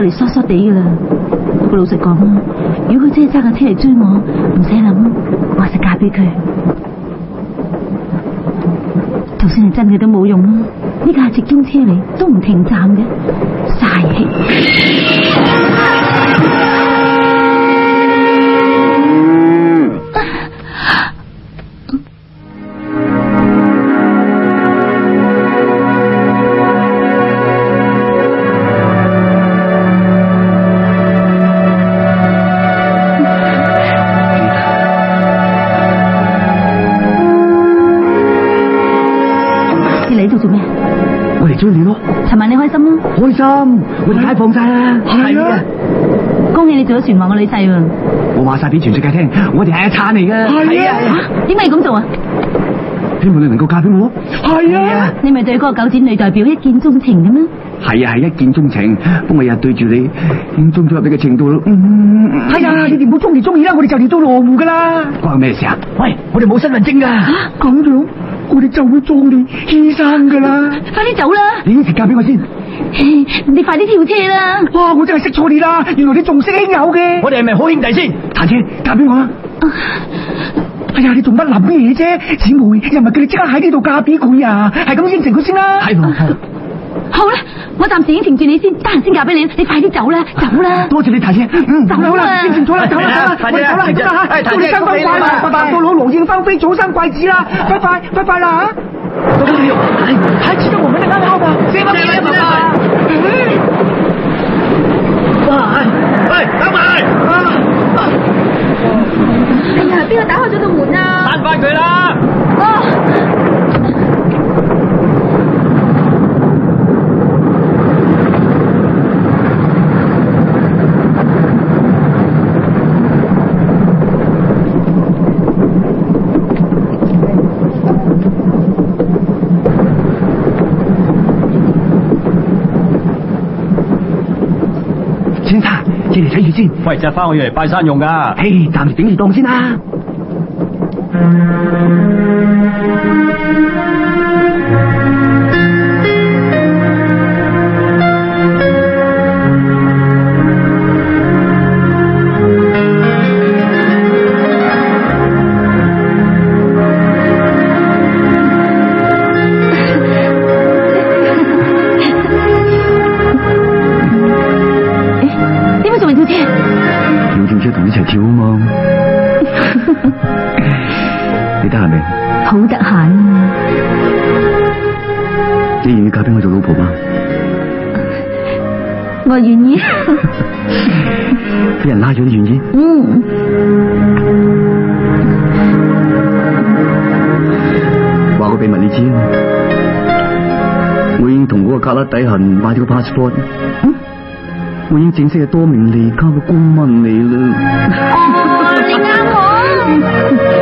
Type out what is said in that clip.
嚟疏疏地噶啦。不過老實講啊，如果佢真係揸架車嚟追我，唔使諗，我就嫁俾佢。就算係真嘅都冇用啦，呢架直通車嚟都唔停站嘅，嘥氣。追你咯！尋晚你開心啦？開心，我哋解放晒啦！係啊！恭喜你做咗船王嘅女婿喎！我話晒俾全世界聽，我哋係一餐嚟噶。係啊！點解要咁做啊？希望你能夠嫁俾我。係啊！你咪對嗰個狗展女代表一見鍾情嘅咩？係啊，係一見鍾情，不過日日對住你，已經中咗入你嘅程度啦。哎呀，你哋唔好中意啦，我哋就嚟到羅湖噶啦。關我咩事啊？喂，我哋冇身份證噶。咁樣？我哋就會壯烈犧牲噶啦！快啲走啦！你應承嫁俾我先，你快啲跳車啦！哇！我真係識錯你啦，原來你仲識兄友嘅。我哋係咪好兄弟先？妲姐，嫁俾我啦！哎呀，你做乜諗咩嘢啫？姊妹又唔係叫你即刻喺呢度嫁俾佢啊？係咁應承佢先啦。係好啦，我暫時應承住你先，得閒先嫁俾你。你快啲走啦，走啦！多謝你，妲姐。走啦！應承咗啦，走啦，我哋走啦，係啦吓！祝你生快啦，到老龍應芳菲，早生貴子啦！拜拜啦吓！都不用，還記得我們的暗號嗎？謝謝爸爸。喂，等埋！哎呀，邊個打開咗道門啊？閂翻佢啦！先生，借嚟睇住先。喂，隻花我要嚟拜山用噶。嘿，暫時頂住檔先啦。同一齊跳啊嘛！你得閒未？好得閒啊！你願意嫁俾我做老婆嗎？我願意。俾人拉咗都願意？話個秘密你知啊！我已經同嗰個格拉底痕買咗個 passport。我已經正式係多明利卡嘅公民嚟啦！你啱我。